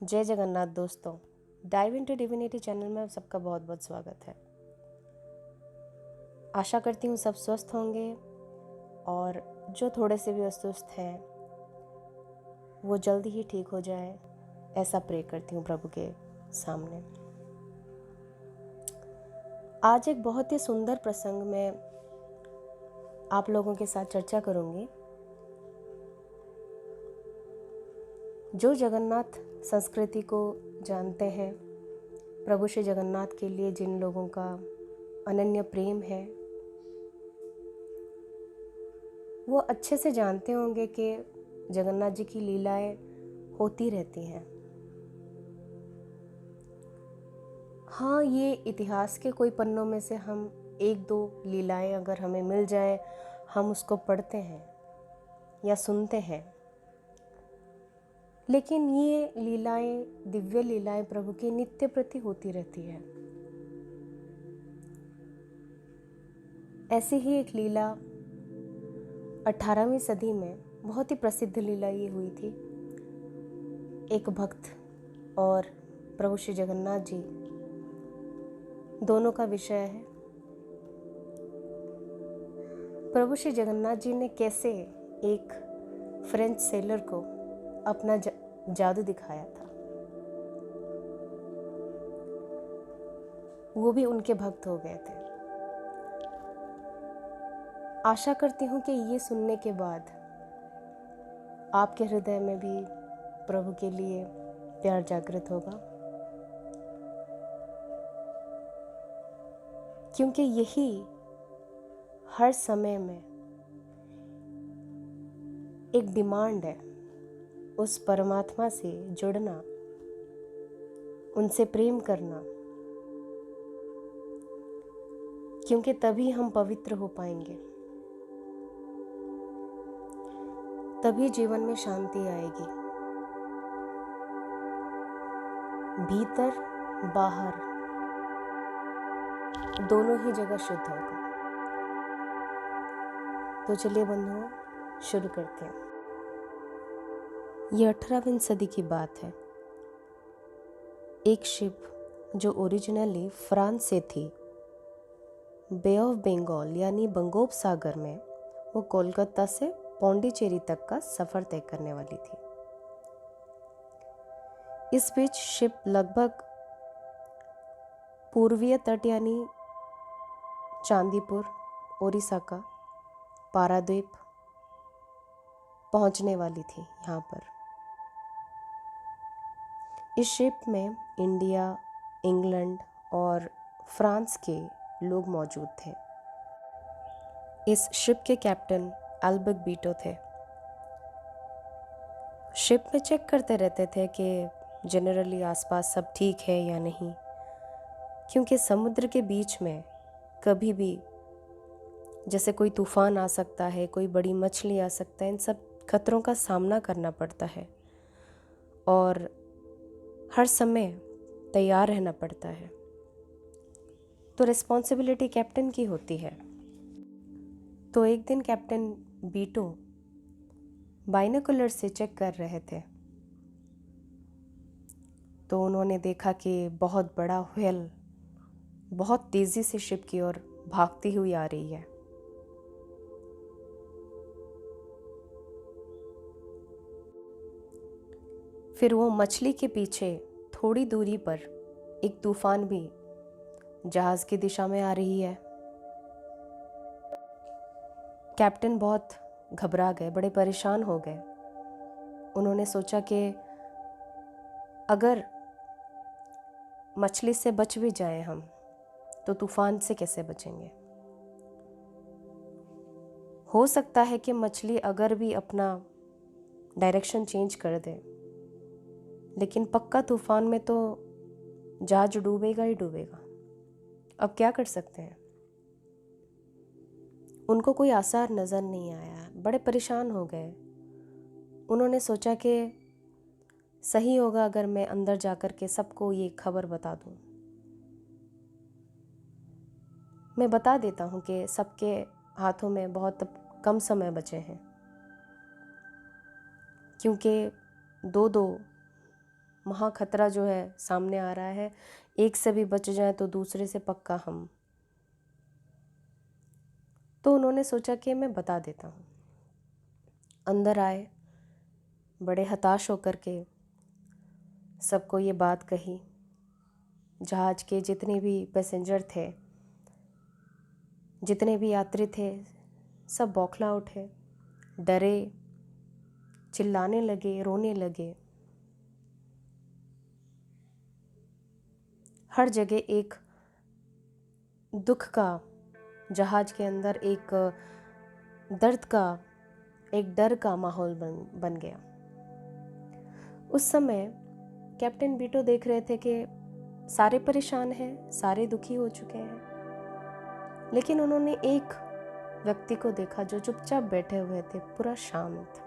जय जगन्नाथ दोस्तों। Dive into divinity channel में आप सबका बहुत बहुत स्वागत है। आशा करती हूँ सब स्वस्थ होंगे और जो थोड़े से भी अस्वस्थ हैं वो जल्दी ही ठीक हो जाए, ऐसा प्रे करती हूँ प्रभु के सामने। आज एक बहुत ही सुंदर प्रसंग में आप लोगों के साथ चर्चा करूँगी। जो जगन्नाथ संस्कृति को जानते हैं, प्रभु श्री जगन्नाथ के लिए जिन लोगों का अनन्य प्रेम है, वो अच्छे से जानते होंगे कि जगन्नाथ जी की लीलाएं होती रहती हैं। हाँ, ये इतिहास के कोई पन्नों में से हम एक दो लीलाएं अगर हमें मिल जाए, हम उसको पढ़ते हैं या सुनते हैं, लेकिन ये लीलाएं, दिव्य लीलाएं प्रभु की नित्य प्रति होती रहती है। ऐसी ही एक लीला 18वीं सदी में बहुत ही प्रसिद्ध लीला ये हुई थी। एक भक्त और प्रभु श्री जगन्नाथ जी दोनों का विषय है। प्रभु श्री जगन्नाथ जी ने कैसे एक फ्रेंच सेलर को अपना जादू दिखाया था, वो भी उनके भक्त हो गए थे। आशा करती हूँ कि ये सुनने के बाद आपके हृदय में भी प्रभु के लिए प्यार जागृत होगा, क्योंकि यही हर समय में एक डिमांड है, उस परमात्मा से जुड़ना, उनसे प्रेम करना, क्योंकि तभी हम पवित्र हो पाएंगे, तभी जीवन में शांति आएगी। भीतर बाहर दोनों ही जगह शुद्ध होगा। तो चलिए बंधुओं, शुरू करते हैं। ये 18वीं सदी की बात है। एक शिप जो ओरिजिनली फ्रांस से थी, बे ऑफ बंगाल यानी बंगोप सागर में, वो कोलकाता से पौंडीचेरी तक का सफ़र तय करने वाली थी। इस बीच शिप लगभग पूर्वीय तट यानी चांदीपुर, ओडिशा का पाराद्वीप पहुंचने वाली थी। यहाँ पर इस शिप में इंडिया, इंग्लैंड और फ्रांस के लोग मौजूद थे। इस शिप के कैप्टन अल्बर्ट बीटो थे। शिप में चेक करते रहते थे कि जनरली आसपास सब ठीक है या नहीं, क्योंकि समुद्र के बीच में कभी भी जैसे कोई तूफान आ सकता है, कोई बड़ी मछली आ सकता है, इन सब खतरों का सामना करना पड़ता है और हर समय तैयार रहना पड़ता है। तो रिस्पॉन्सिबिलिटी कैप्टन की होती है। तो एक दिन कैप्टन बीटो बाइनोकुलर से चेक कर रहे थे, तो उन्होंने देखा कि बहुत बड़ा व्हेल बहुत तेजी से शिप की ओर भागती हुई आ रही है। फिर वो मछली के पीछे थोड़ी दूरी पर एक तूफान भी जहाज की दिशा में आ रही है। कैप्टन बहुत घबरा गए, बड़े परेशान हो गए। उन्होंने सोचा कि अगर मछली से बच भी जाए हम, तो तूफान से कैसे बचेंगे। हो सकता है कि मछली अगर भी अपना डायरेक्शन चेंज कर दे, लेकिन पक्का तूफान में तो जहाज डूबेगा ही डूबेगा। अब क्या कर सकते हैं। उनको कोई आसार नज़र नहीं आया, बड़े परेशान हो गए। उन्होंने सोचा कि सही होगा अगर मैं अंदर जाकर के सबको ये खबर बता दूं। मैं बता देता हूं कि सबके हाथों में बहुत कम समय बचे हैं, क्योंकि 2-2 महा खतरा जो है सामने आ रहा है, एक से भी बच जाए तो दूसरे से पक्का हम। तो उन्होंने सोचा कि मैं बता देता हूँ। अंदर आए, बड़े हताश होकर के सबको ये बात कही। जहाज के जितने भी पैसेंजर थे, जितने भी यात्री थे, सब बौखला उठे, डरे, चिल्लाने लगे, रोने लगे। हर जगह एक दुख का, जहाज के अंदर एक दर्द का, एक डर का माहौल बन गया। उस समय कैप्टन बीटो देख रहे थे कि सारे परेशान हैं, सारे दुखी हो चुके हैं, लेकिन उन्होंने एक व्यक्ति को देखा जो चुपचाप बैठे हुए थे, पूरा शांत,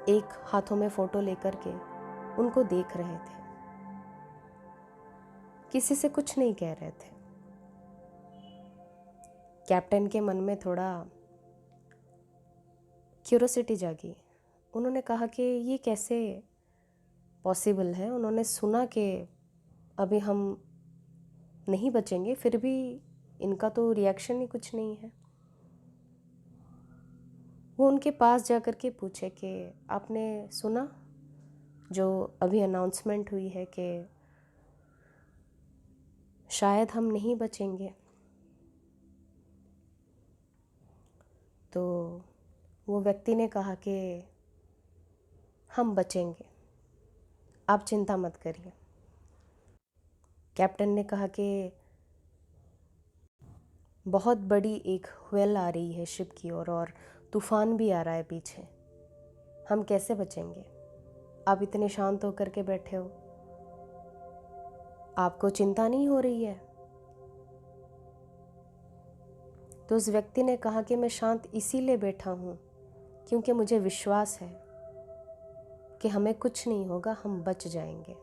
एक हाथों में फोटो लेकर के उनको देख रहे थे, किसी से कुछ नहीं कह रहे थे। कैप्टन के मन में थोड़ा क्यूरोसिटी जागी। उन्होंने कहा कि ये कैसे पॉसिबल है। उन्होंने सुना कि अभी हम नहीं बचेंगे, फिर भी इनका तो रिएक्शन ही कुछ नहीं है। वो उनके पास जाकर के पूछे कि आपने सुना जो अभी अनाउंसमेंट हुई है कि शायद हम नहीं बचेंगे? तो वो व्यक्ति ने कहा कि हम बचेंगे, आप चिंता मत करिए। कैप्टन ने कहा कि बहुत बड़ी एक व्हेल आ रही है शिप की ओर और तूफान भी आ रहा है पीछे, हम कैसे बचेंगे? आप इतने शांत होकर के बैठे हो, आपको चिंता नहीं हो रही है? तो उस व्यक्ति ने कहा कि मैं शांत इसीलिए बैठा हूँ क्योंकि मुझे विश्वास है कि हमें कुछ नहीं होगा, हम बच जाएंगे।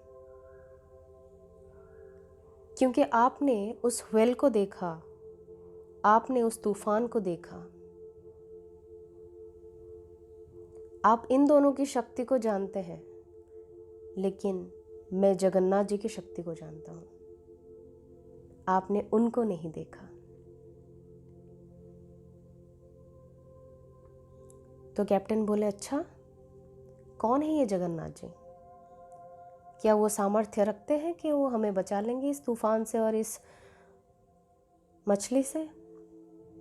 क्योंकि आपने उस व्हेल को देखा, आपने उस तूफान को देखा, आप इन दोनों की शक्ति को जानते हैं, लेकिन मैं जगन्नाथ जी की शक्ति को जानता हूँ। आपने उनको नहीं देखा। तो कैप्टन बोले, अच्छा, कौन है ये जगन्नाथ जी? क्या वो सामर्थ्य रखते हैं कि वो हमें बचा लेंगे इस तूफान से और इस मछली से?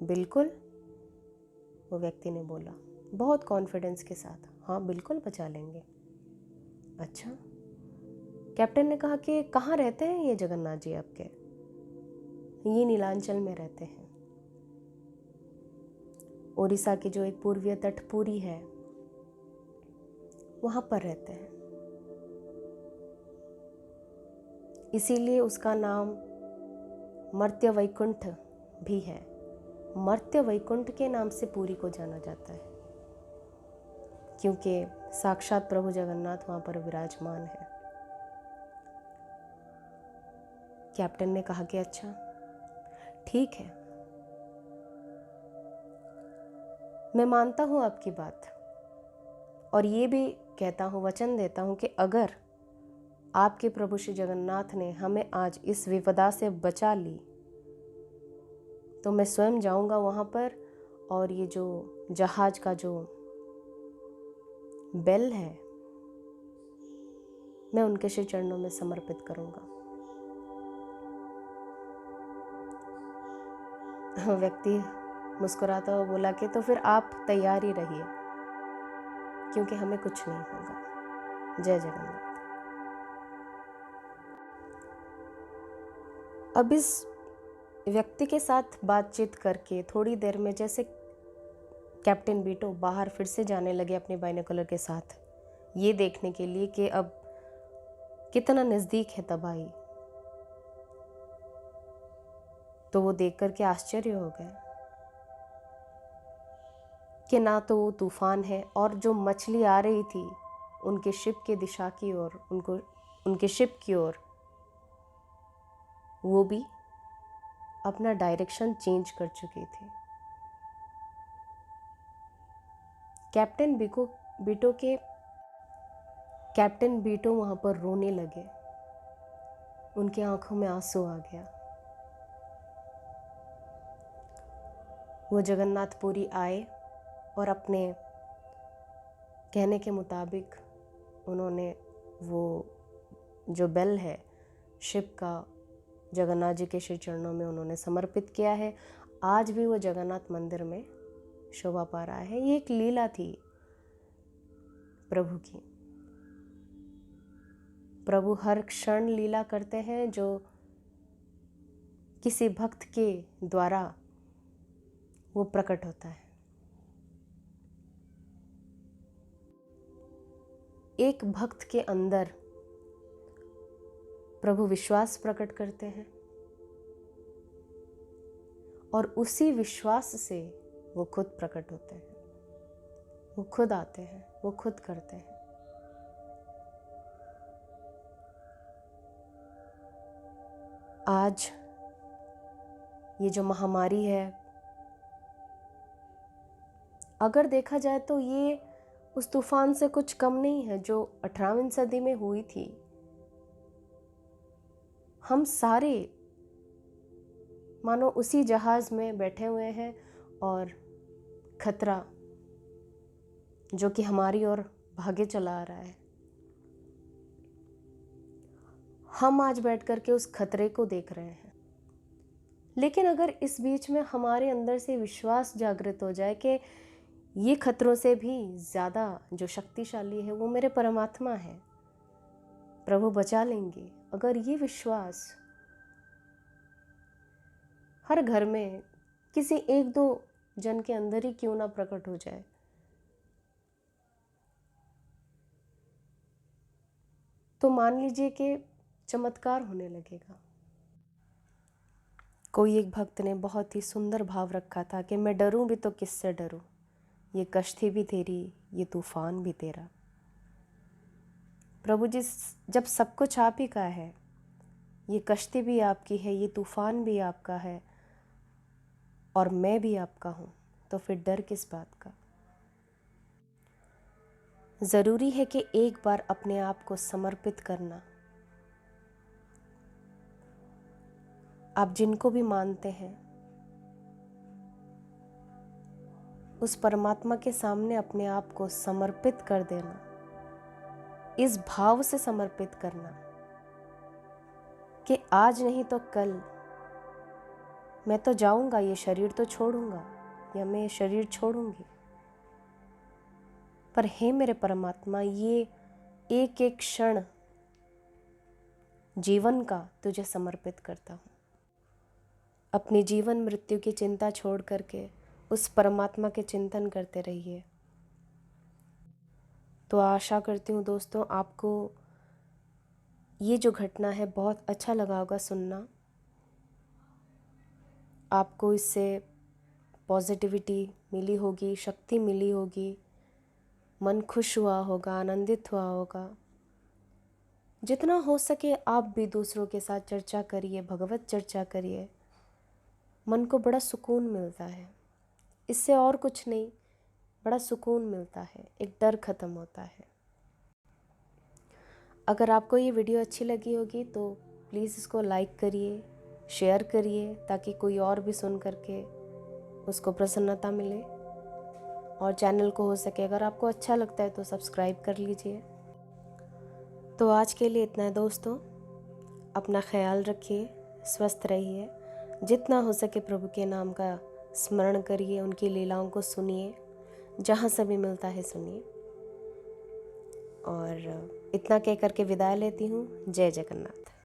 बिल्कुल, वो व्यक्ति ने बोला बहुत कॉन्फिडेंस के साथ, हाँ बिल्कुल बचा लेंगे। अच्छा, कैप्टन ने कहा कि कहाँ रहते हैं ये जगन्नाथ जी आपके? ये नीलांचल में रहते हैं। उड़ीसा की जो एक पूर्वीय तटपुरी है, वहाँ पर रहते हैं। इसीलिए उसका नाम मर्त्य वैकुंठ भी है। मर्त्य वैकुंठ के नाम से पुरी को जाना जाता है, क्योंकि साक्षात प्रभु जगन्नाथ वहाँ पर विराजमान है। कैप्टन ने कहा कि अच्छा, ठीक है, मैं मानता हूँ आपकी बात, और ये भी कहता हूँ, वचन देता हूँ कि अगर आपके प्रभु श्री जगन्नाथ ने हमें आज इस विपदा से बचा ली तो मैं स्वयं जाऊंगा वहाँ पर, और ये जो जहाज का जो बेल है, मैं उनके श्री चरणों में समर्पित करूंगा। व्यक्ति मुस्कुराता हुआ बोला कि तो फिर आप तैयार ही रहिए, क्योंकि हमें कुछ नहीं होगा। जय जगन्नाथ। अब इस व्यक्ति के साथ बातचीत करके थोड़ी देर में जैसे कैप्टन बीटो बाहर फिर से जाने लगे अपने बाइनोकुलर के साथ, ये देखने के लिए कि अब कितना नज़दीक है तबाही, तो वो देख कर के आश्चर्य हो गए कि ना तो वो तूफान है, और जो मछली आ रही थी उनके शिप के दिशा की ओर, उनके शिप की ओर, वो भी अपना डायरेक्शन चेंज कर चुकी थी। कैप्टन बीटो के कैप्टन बीटो वहाँ पर रोने लगे, उनकी आंखों में आंसू आ गया। वो जगन्नाथपुरी आए और अपने कहने के मुताबिक उन्होंने वो जो बेल है शिव का जगन्नाथ जी के श्री चरणों में उन्होंने समर्पित किया है। आज भी वो जगन्नाथ मंदिर में शोभा पा रहा है। ये एक लीला थी प्रभु की। प्रभु हर क्षण लीला करते हैं जो किसी भक्त के द्वारा वो प्रकट होता है। एक भक्त के अंदर प्रभु विश्वास प्रकट करते हैं और उसी विश्वास से वो खुद प्रकट होते हैं, वो खुद आते हैं, वो खुद करते हैं। आज ये जो महामारी है, अगर देखा जाए तो ये उस तूफान से कुछ कम नहीं है जो 18वीं सदी में हुई थी। हम सारे मानो उसी जहाज में बैठे हुए हैं और खतरा जो कि हमारी ओर भागे चला आ रहा है, हम आज बैठ करके उस खतरे को देख रहे हैं। लेकिन अगर इस बीच में हमारे अंदर से विश्वास जागृत हो जाए कि ये खतरों से भी ज़्यादा जो शक्तिशाली है वो मेरे परमात्मा है, प्रभु बचा लेंगे, अगर ये विश्वास हर घर में किसी एक दो जन के अंदर ही क्यों ना प्रकट हो जाए, तो मान लीजिए कि चमत्कार होने लगेगा। कोई एक भक्त ने बहुत ही सुंदर भाव रखा था कि मैं डरूं भी तो किससे डरूं, ये कश्ती भी तेरी, ये तूफान भी तेरा। प्रभु जी, जब सब कुछ आप ही का है, ये कश्ती भी आपकी है, ये तूफान भी आपका है और मैं भी आपका हूँ, तो फिर डर किस बात का। ज़रूरी है कि एक बार अपने आप को समर्पित करना। आप जिनको भी मानते हैं उस परमात्मा के सामने अपने आप को समर्पित कर देना, इस भाव से समर्पित करना कि आज नहीं तो कल मैं तो जाऊंगा, ये शरीर तो छोड़ूंगा या मैं ये शरीर छोड़ूंगी, पर हे मेरे परमात्मा, ये एक एक क्षण जीवन का तुझे समर्पित करता हूँ। अपनी जीवन मृत्यु की चिंता छोड़ करके उस परमात्मा के चिंतन करते रहिए। तो आशा करती हूँ दोस्तों आपको ये जो घटना है बहुत अच्छा लगा होगा सुनना, आपको इससे पॉजिटिविटी मिली होगी, शक्ति मिली होगी, मन खुश हुआ होगा, आनंदित हुआ होगा। जितना हो सके आप भी दूसरों के साथ चर्चा करिए, भगवत चर्चा करिए, मन को बड़ा सुकून मिलता है। इससे और कुछ नहीं, बड़ा सुकून मिलता है, एक डर खत्म होता है। अगर आपको ये वीडियो अच्छी लगी होगी तो प्लीज़ इसको लाइक करिए, शेयर करिए, ताकि कोई और भी सुन करके उसको प्रसन्नता मिले। और चैनल को हो सके अगर आपको अच्छा लगता है तो सब्सक्राइब कर लीजिए। तो आज के लिए इतना है दोस्तों, अपना ख्याल रखिए, स्वस्थ रहिए, जितना हो सके प्रभु के नाम का स्मरण करिए, उनकी लीलाओं को सुनिए, जहाँ से भी मिलता है सुनिए। और इतना कह करके विदाई लेती हूँ। जय जगन्नाथ।